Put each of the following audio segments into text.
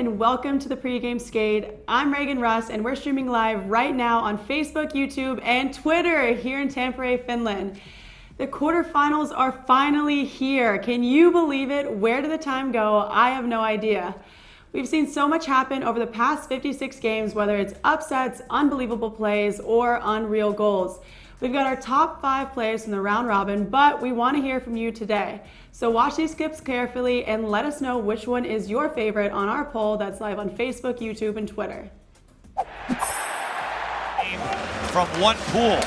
and welcome to the Pregame Skate. I'm Reagan Russ and we're streaming live right now on Facebook, YouTube, and Twitter here in Tampere, Finland. The quarterfinals are finally here. Can you believe it? Where did the time go? I have no idea. We've seen so much happen over the past 56 games, whether it's upsets, unbelievable plays, or unreal goals. We've got our top 5 players from the round robin, but we want to hear from you today. So watch these clips carefully and let us know which one is your favorite on our poll that's live on Facebook, YouTube, and Twitter. From one pool.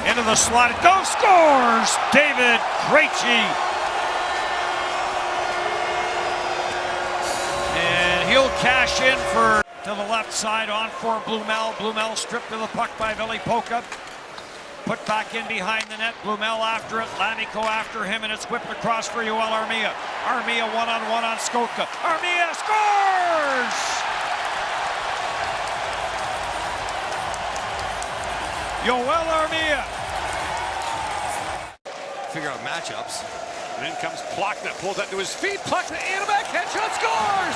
Into the slot, it goes, scores! David Krejci. And he'll cash in for to the left side on for Blumel. Blumel stripped of the puck by Veli-Pekka. Put back in behind the net. Blumel after it. Lamiko after him, and it's whipped across for Yoel Armia. Armia one-on-one on Skotka. Armia scores! Yoel Armia. Figure out matchups. And in comes Plachta, pulls that to his feet. Plachta in a backhand shot, scores!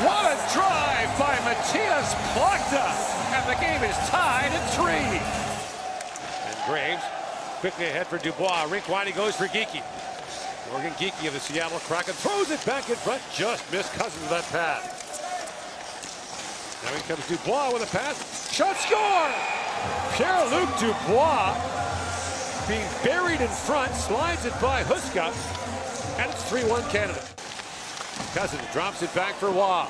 What a drive by Matthias Plachta! And the game is tied at 3. And Graves quickly ahead for Dubois. Rink wide, he goes for Geekie. Morgan Geekie of the Seattle Kraken throws it back in front. Just missed Cousins with that pass. Now in comes Dubois with a pass. Shot, score! Pierre-Luc Dubois being buried in front, slides it by Huska, and it's 3-1 Canada. Cousins drops it back for Waugh.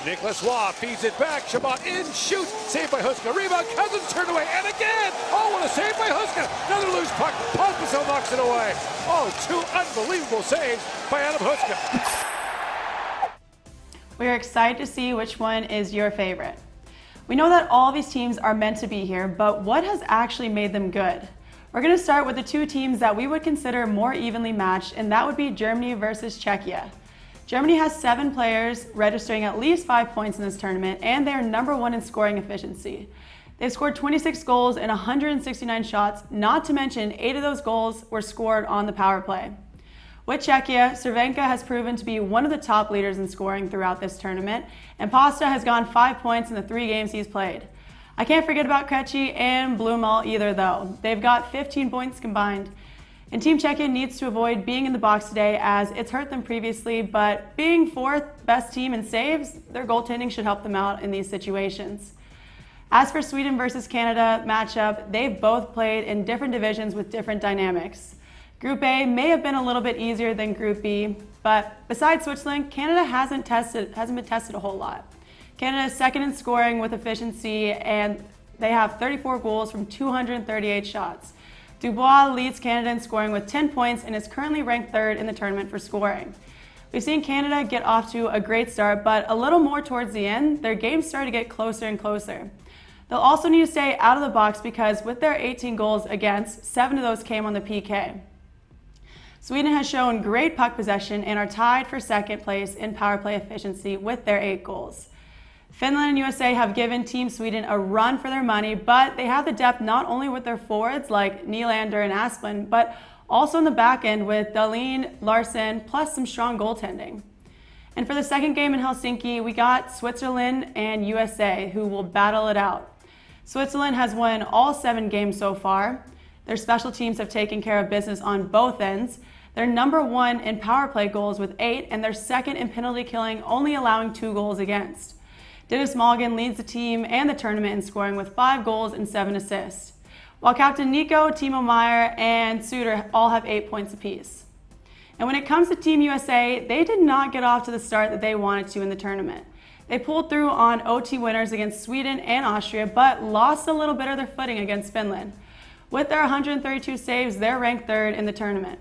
Nicholas Waugh feeds it back. Chabot in, shoots, saved by Huska. Rebound, Cousins turned away, and again! Oh, what a save by Huska! Another loose puck, Pospisil knocks it away. Oh, 2 unbelievable saves by Adam Huska. We're excited to see which one is your favorite. We know that all these teams are meant to be here, but what has actually made them good? We're going to start with the 2 teams that we would consider more evenly matched, and that would be Germany versus Czechia. Germany has 7 players registering at least 5 points in this tournament, and they are #1 in scoring efficiency. They've scored 26 goals and 169 shots, not to mention 8 of those goals were scored on the power play. With Czechia, Cervenka has proven to be one of the top leaders in scoring throughout this tournament, and Pasta has gone 5 points in the 3 games he's played. I can't forget about Krejci and Blumel either, though. They've got 15 points combined. And Team Czechia needs to avoid being in the box today, as it's hurt them previously, but being 4th best team in saves, their goaltending should help them out in these situations. As for Sweden versus Canada matchup, they've both played in different divisions with different dynamics. Group A may have been a little bit easier than Group B, but besides Switzerland, Canada hasn't been tested a whole lot. Canada is 2nd in scoring with efficiency, and they have 34 goals from 238 shots. Dubois leads Canada in scoring with 10 points and is currently ranked 3rd in the tournament for scoring. We've seen Canada get off to a great start, but a little more towards the end, their games started to get closer and closer. They'll also need to stay out of the box because with their 18 goals against, 7 of those came on the PK. Sweden has shown great puck possession and are tied for 2nd place in power play efficiency with their 8 goals. Finland and USA have given Team Sweden a run for their money, but they have the depth not only with their forwards like Nylander and Asplund, but also in the back end with Dahlin, Larson, plus some strong goaltending. And for the 2nd game in Helsinki, we got Switzerland and USA, who will battle it out. Switzerland has won all 7 games so far. Their special teams have taken care of business on both ends. They're #1 in power play goals with 8, and they're 2nd in penalty killing, only allowing 2 goals against. Dennis Malgin leads the team and the tournament in scoring with 5 goals and 7 assists, while Captain Nico, Timo Meier, and Suter all have 8 points apiece. And when it comes to Team USA, they did not get off to the start that they wanted to in the tournament. They pulled through on OT winners against Sweden and Austria, but lost a little bit of their footing against Finland. With their 132 saves, they're ranked 3rd in the tournament.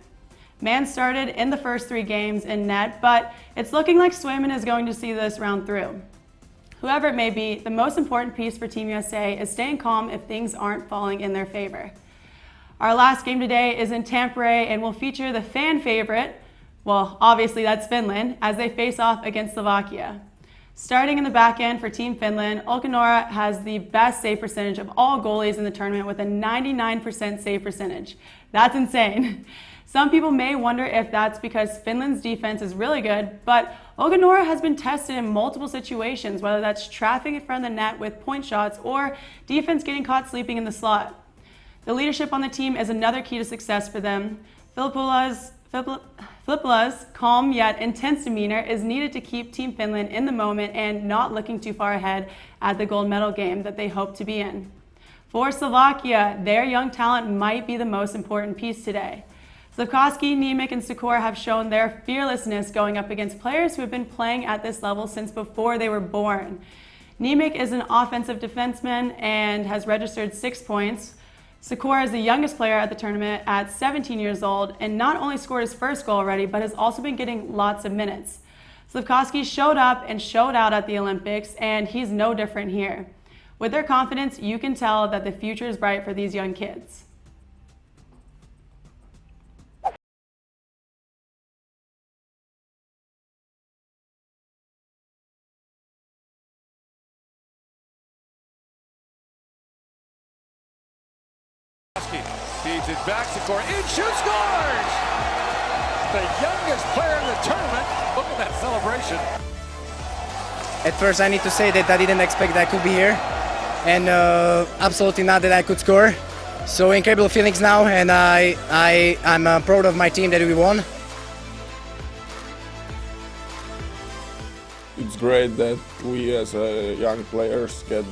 Man started in the first 3 games in net, but it's looking like Swayman is going to see this round through. Whoever it may be, the most important piece for Team USA is staying calm if things aren't falling in their favor. Our last game today is in Tampere and will feature the fan favorite, well, obviously that's Finland, as they face off against Slovakia. Starting in the back end for Team Finland, Olkinuora has the best save percentage of all goalies in the tournament with a 99% save percentage. That's insane. Some people may wonder if that's because Finland's defense is really good, but Olganora has been tested in multiple situations, whether that's traffic in front of the net with point shots or defense getting caught sleeping in the slot. The leadership on the team is another key to success for them. Filippula's calm yet intense demeanor is needed to keep Team Finland in the moment and not looking too far ahead at the gold medal game that they hope to be in. For Slovakia, their young talent might be the most important piece today. Slivkovsky, Nemec, and Sikora have shown their fearlessness going up against players who have been playing at this level since before they were born. Nemec is an offensive defenseman and has registered 6 points. Sikora is the youngest player at the tournament at 17 years old and not only scored his first goal already, but has also been getting lots of minutes. Slivkovsky showed up and showed out at the Olympics, and he's no different here. With their confidence, you can tell that the future is bright for these young kids. Feeds it back to Cor. In shoot, scores! The youngest player in the tournament. Look at that celebration. At first, I need to say that I didn't expect that I could be here, and absolutely not that I could score. So incredible feelings now, and I'm proud of my team that we won. It's great that we as young players get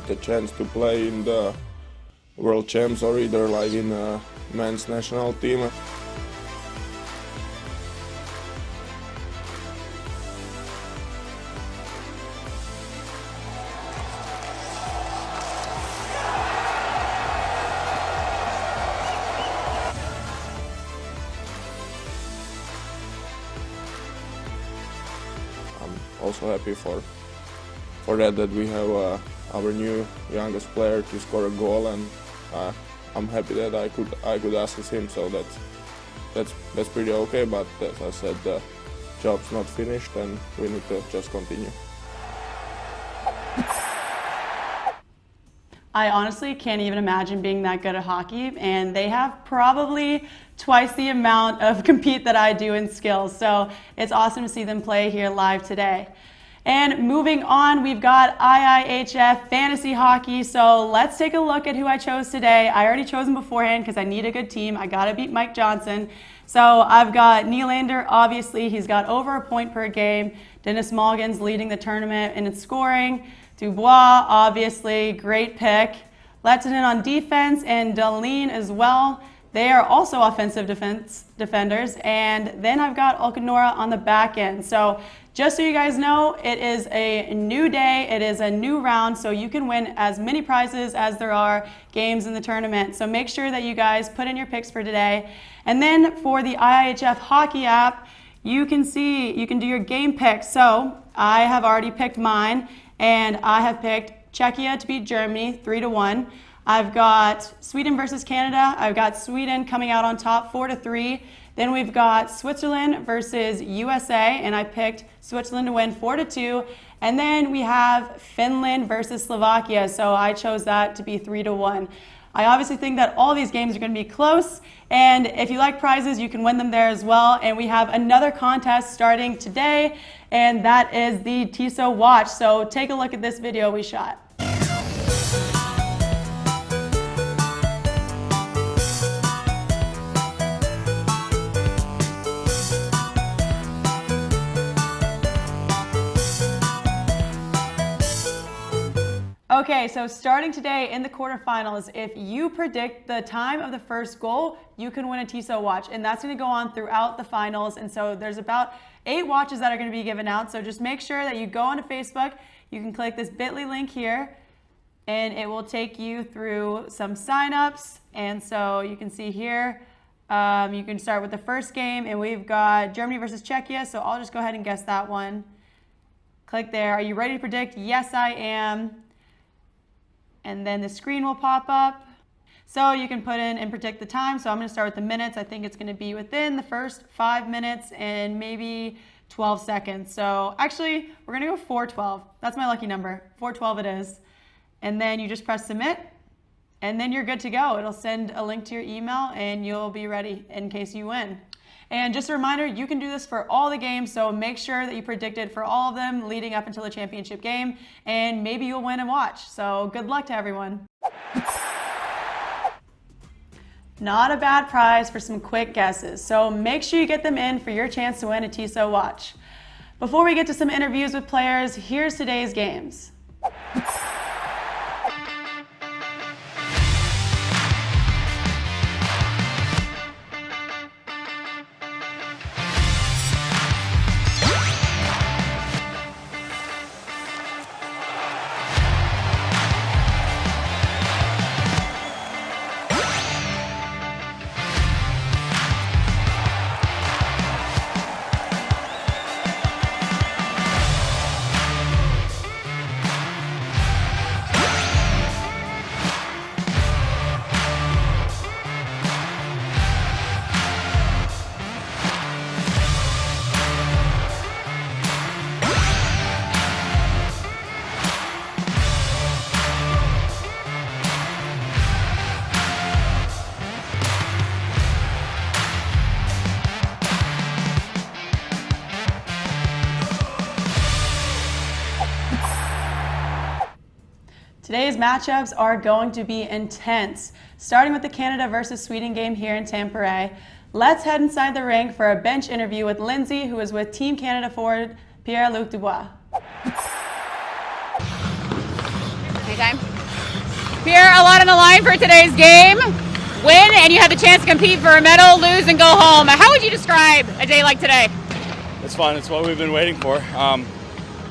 the chance to play in the World Champs or either like in a men's national team. I'm also happy for that we have our new youngest player to score a goal, and I'm happy that I could assist him. So that's pretty okay. But as I said, the job's not finished, and we need to just continue. I honestly can't even imagine being that good at hockey, and they have probably twice the amount of compete that I do in skills. So it's awesome to see them play here live today. And moving on, we've got IIHF Fantasy Hockey. So let's take a look at who I chose today. I already chose him beforehand because I need a good team. I got to beat Mike Johnson. So I've got Nylander, obviously. He's got over a point per game. Dennis Mulligan's leading the tournament in its scoring. Dubois, obviously, great pick. Lehtinen on defense, and Dahlin as well. They are also offensive defenders. And then I've got Olkanora on the back end. So just so you guys know, it is a new day, it is a new round, so you can win as many prizes as there are games in the tournament. So make sure that you guys put in your picks for today. And then for the IIHF hockey app, you can do your game picks. So I have already picked mine, and I have picked Czechia to beat Germany 3-1. I've got Sweden versus Canada. I've got Sweden coming out on top 4-3. Then we've got Switzerland versus USA, and I picked Switzerland to win 4-2. And then we have Finland versus Slovakia, so I chose that to be 3-1. I obviously think that all these games are going to be close, and if you like prizes, you can win them there as well. And we have another contest starting today, and that is the Tissot watch. So take a look at this video we shot. Okay, so starting today in the quarterfinals, if you predict the time of the first goal, you can win a Tissot watch, and that's going to go on throughout the finals. And so there's about 8 watches that are going to be given out. So just make sure that you go onto Facebook. You can click this bit.ly link here, and it will take you through some signups. And so you can see here, you can start with the first game, and we've got Germany versus Czechia. So I'll just go ahead and guess that one. Click there. Are you ready to predict? Yes, I am. And then the screen will pop up. So you can put in and predict the time. So I'm going to start with the minutes. I think it's going to be within the first 5 minutes and maybe 12 seconds. So actually, we're going to go 4:12. That's my lucky number. 4:12 it is. And then you just press submit, and then you're good to go. It'll send a link to your email, and you'll be ready in case you win. And just a reminder, you can do this for all the games, so make sure that you predicted for all of them leading up until the championship game, and maybe you'll win and watch. So good luck to everyone. Not a bad prize for some quick guesses, so make sure you get them in for your chance to win a Tissot watch. Before we get to some interviews with players, here's today's games. Today's matchups are going to be intense, starting with the Canada versus Sweden game here in Tampere. Let's head inside the rink for a bench interview with Lindsay, who is with Team Canada forward Pierre-Luc Dubois. Anytime. Pierre, a lot on the line for today's game. Win, and you have the chance to compete for a medal, lose, and go home. How would you describe a day like today? It's fun. It's what we've been waiting for.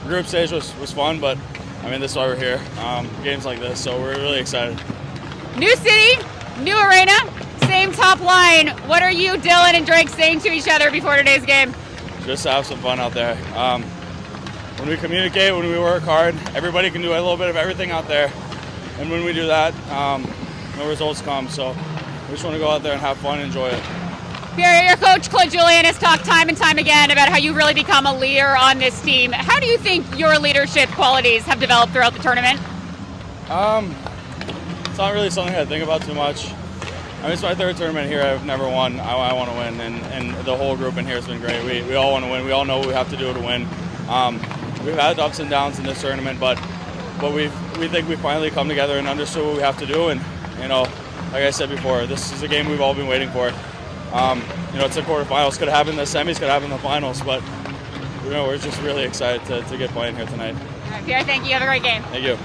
Group stage was fun, but I mean, this is why we're here. Games like this, so we're really excited. New city, new arena, same top line. What are you, Dylan, and Drake saying to each other before today's game? Just to have some fun out there. When we communicate, when we work hard, everybody can do a little bit of everything out there. And when we do that, no results come. So we just want to go out there and have fun and enjoy it. Pierre, your coach, Claude Julien, has talked time and time again about how you've really become a leader on this team. How do you think your leadership qualities have developed throughout the tournament? It's not really something I think about too much. I mean, it's my third tournament here. I've never won. I want to win, and the whole group in here has been great. We all want to win. We all know what we have to do to win. We've had ups and downs in this tournament, but we think we finally come together and understood what we have to do. And, you know, like I said before, this is a game we've all been waiting for. You know, it's the quarterfinals. Could have happened in the semis, could have happened in the finals, but you know, we're just really excited to get playing here tonight. All right, Pierre, thank you. Have a great game. Thank you.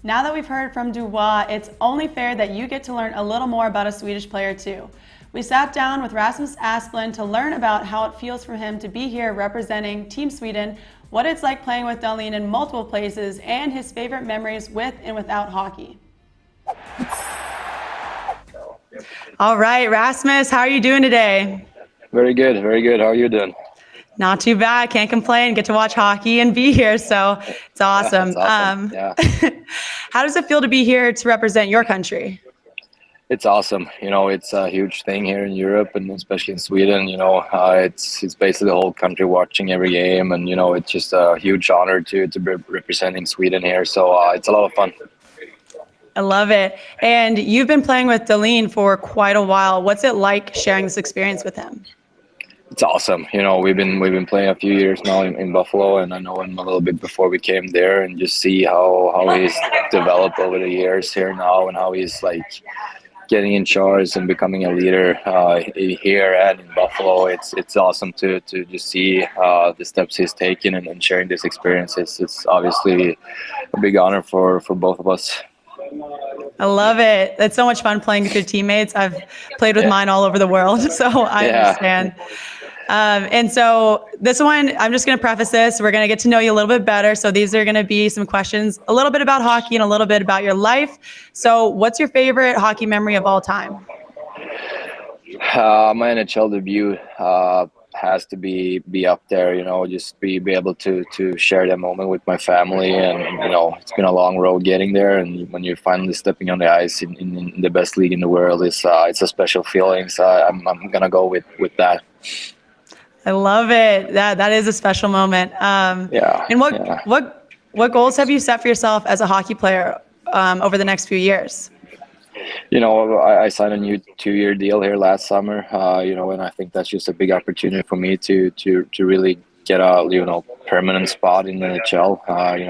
Now that we've heard from Dubois, it's only fair that you get to learn a little more about a Swedish player too. We sat down with Rasmus Asplund to learn about how it feels for him to be here representing Team Sweden, what it's like playing with Dahlin in multiple places, and his favorite memories with and without hockey. All right, Rasmus, how are you doing today? Very good, very good. How are you doing? Not too bad. Can't complain. Get to watch hockey and be here, so it's awesome. Yeah. How does it feel to be here to represent your country? It's awesome. You know, it's a huge thing here in Europe and especially in Sweden. You know, it's basically the whole country watching every game, and you know, it's just a huge honor to be representing Sweden here. So it's a lot of fun. I love it. And you've been playing with Dahlin for quite a while. What's it like sharing this experience with him? It's awesome. You know, we've been playing a few years now in Buffalo, and I know him a little bit before we came there, and just see how he's developed over the years here now, and how he's like getting in charge and becoming a leader here and in Buffalo. It's awesome to just see the steps he's taken and sharing this experience. It's obviously a big honor for both of us. I love it. It's so much fun playing with your teammates. I've played with mine all over the world, so I understand. And so this one, I'm just going to preface this. We're going to get to know you a little bit better. So these are going to be some questions, a little bit about hockey and a little bit about your life. So what's your favorite hockey memory of all time? My NHL debut has to be up there, you know, just be able to share that moment with my family. And, you know, it's been a long road getting there. And when you're finally stepping on the ice in the best league in the world, it's a special feeling. So I'm going to go with that. I love it. That is a special moment. And what goals have you set for yourself as a hockey player over the next few years? I signed a new 2-year deal here last summer, and I think that's just a big opportunity for me to really get a, permanent spot in the NHL.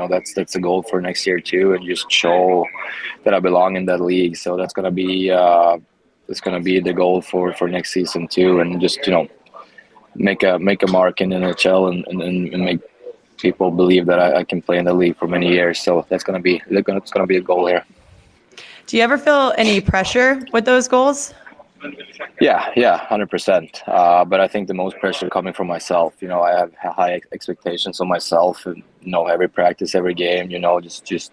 That's the goal for next year too, and just show that I belong in that league. So that's going to be the goal for next season too, and just, make a mark in the NHL and make people believe that I can play in the league for many years. So it's going to be a goal here. Do you ever feel any pressure with those goals? Yeah, 100%. But I think the most pressure coming from myself. I have high expectations of myself, and every practice, every game. Just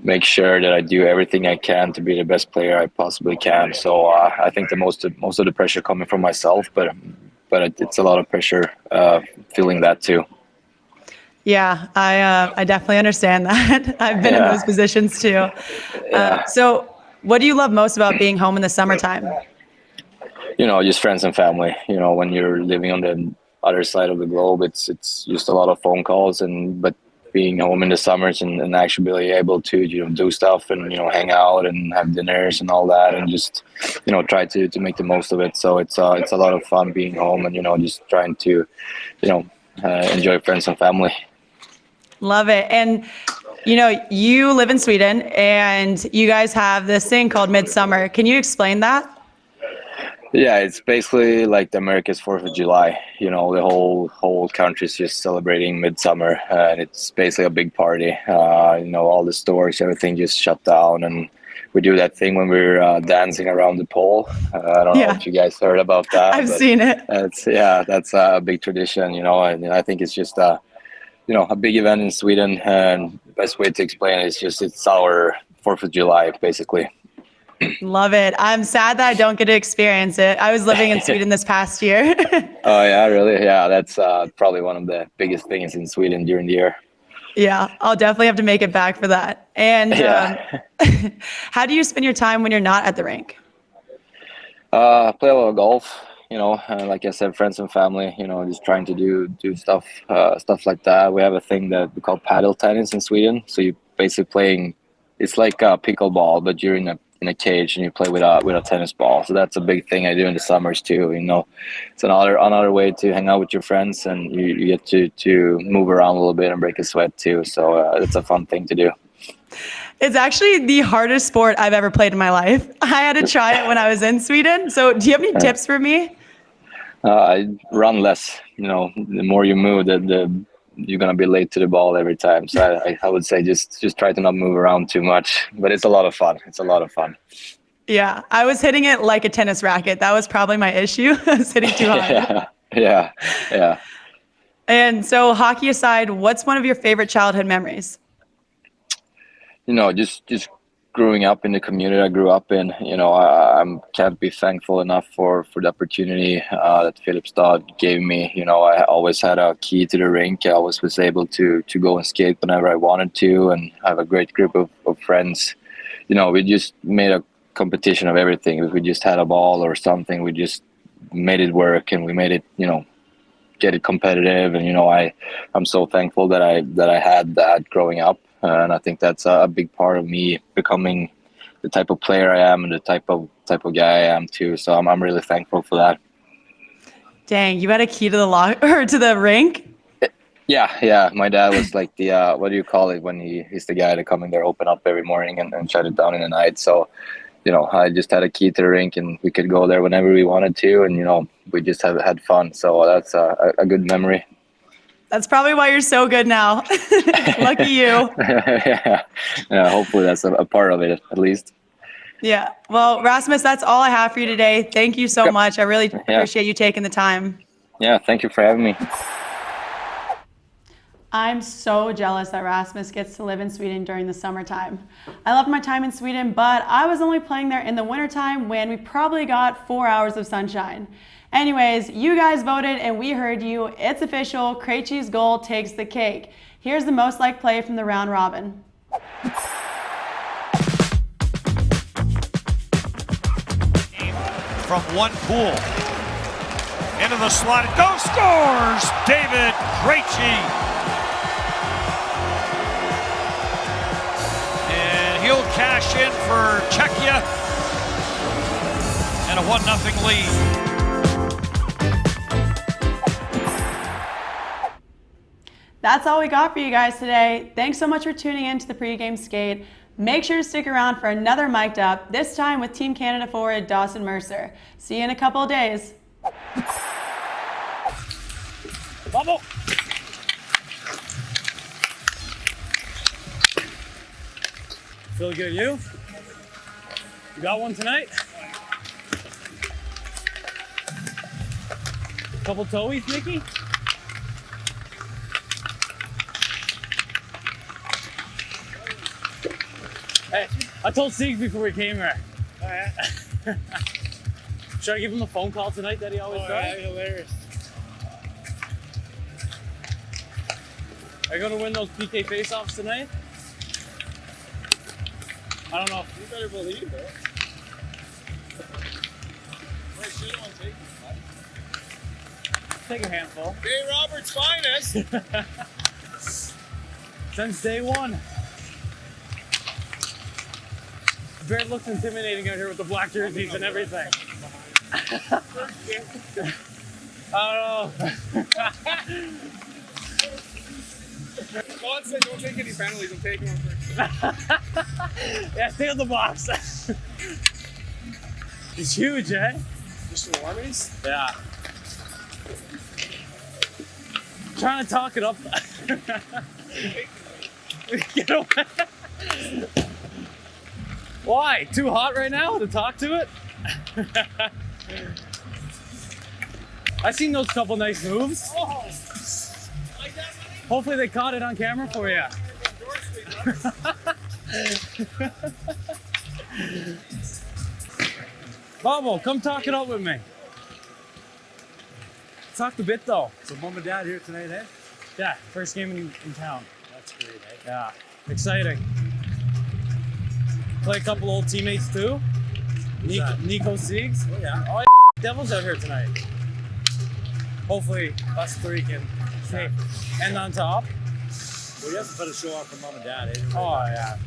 make sure that I do everything I can to be the best player I possibly can. So I think the most of the pressure coming from myself, but it's a lot of pressure feeling that too. Yeah, I definitely understand that. I've been in those positions too. So what do you love most about being home in the summertime? Just friends and family. When you're living on the other side of the globe, it's just a lot of phone calls, but being home in the summers and actually be able to do stuff and hang out and have dinners and all that, and just try to make the most of it. So it's a lot of fun being home and just trying to enjoy friends and family. Love it. And you live in Sweden and you guys have this thing called Midsummer. Can you explain that? Yeah, it's basically like the America's 4th of July. The whole country's just celebrating Midsummer, and it's basically a big party. All the stores, everything just shut down, and we do that thing when we're dancing around the pole. I don't know if you guys heard about that. I've seen it. That's a big tradition, and I think it's just a big event in Sweden, and the best way to explain it is it's our 4th of July, basically. Love it. I'm sad that I don't get to experience it. I was living in Sweden this past year. Oh, yeah, really? Yeah, that's probably one of the biggest things in Sweden during the year. Yeah, I'll definitely have to make it back for that. And how do you spend your time when you're not at the rink? Play a lot of golf, like I said, friends and family, just trying to do stuff like that. We have a thing that we call paddle tennis in Sweden. So you're basically playing, it's like a pickleball, but you're in a cage and you play with a tennis ball. So that's a big thing I do in the summers too. It's another way to hang out with your friends, and you get to move around a little bit and break a sweat too. So it's a fun thing to do. It's actually the hardest sport I've ever played in my life. I had to try it when I was in Sweden. So do you have any tips for me? I run less. The more you move, you're going to be late to the ball every time. So I would say just try to not move around too much. But it's a lot of fun. Yeah, I was hitting it like a tennis racket. That was probably my issue. I was hitting too hard. Yeah. And so hockey aside, what's one of your favorite childhood memories? Just growing up in the community I grew up in, I can't be thankful enough for the opportunity that Filipstad gave me. I always had a key to the rink. I always was able to go and skate whenever I wanted to, and have a great group of friends. We just made a competition of everything. If we just had a ball or something, we just made it work, and we made it, get it competitive. And, I'm so thankful that I had that growing up. And I think that's a big part of me becoming the type of player I am and the type of guy I am too. So I'm really thankful for that. Dang, you had a key to the lock or to the rink? Yeah. My dad was like the what do you call it when he's the guy to come in there, open up every morning and shut it down in the night. So, I just had a key to the rink, and we could go there whenever we wanted to, and we just had fun. So that's a good memory. That's probably why you're so good now. Lucky you. Yeah, hopefully that's a part of it, at least. Yeah. Well, Rasmus, that's all I have for you today. Thank you so much. I really appreciate you taking the time. Yeah, thank you for having me. I'm so jealous that Rasmus gets to live in Sweden during the summertime. I loved my time in Sweden, but I was only playing there in the wintertime when we probably got 4 hours of sunshine. Anyways, you guys voted and we heard you. It's official. Krejci's goal takes the cake. Here's the most liked play from the round robin. From one pool. Into the slot. It goes. Scores! David Krejci. And he'll cash in for Czechia. a 1-0 lead. That's all we got for you guys today. Thanks so much for tuning in to the pregame skate. Make sure to stick around for another mic'd up, this time with Team Canada forward Dawson Mercer. See you in a couple of days. Bubble! Feel good, you? You got one tonight? Couple toeies, Mickey? Hey, I told Siegs before we came here. Oh, yeah? Should I give him the phone call tonight that he always does? Yeah, hilarious. Are you going to win those PK face-offs tonight? I don't know. You better believe it. Wait, she don't want to take this, Take a handful. Hey, Robert's finest. Since day one. Bear looks intimidating out here with the black jerseys and everything. I don't know. God said don't take any penalties, I'm taking one first. Yeah, stay on the box. It's huge, eh? Just the warmies? Yeah. Trying to talk it up. Get away. Why? Too hot right now to talk to it? I seen those couple nice moves. Oh, like that, buddy? Hopefully they caught it on camera for you. Bobo, come talk it up with me. Talk a bit though. So mom and dad here tonight, eh? Yeah, first game in town. That's great, eh? Yeah, exciting. Play a couple old teammates too. Nico Siegs. Oh yeah. Oh, Devils out here tonight. Hopefully us three can end on top. Well, you have to put a show on for mom and dad, eh? Oh yeah.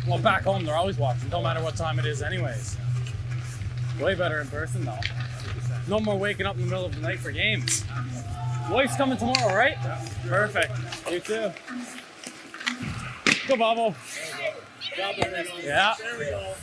Well, back home they're always watching, no matter what time it is anyways. Way better in person though. 100%. No more waking up in the middle of the night for games. Wife's coming tomorrow, right? Yeah. Perfect. You too. Go, Bobo. There we go. Yeah. There we go.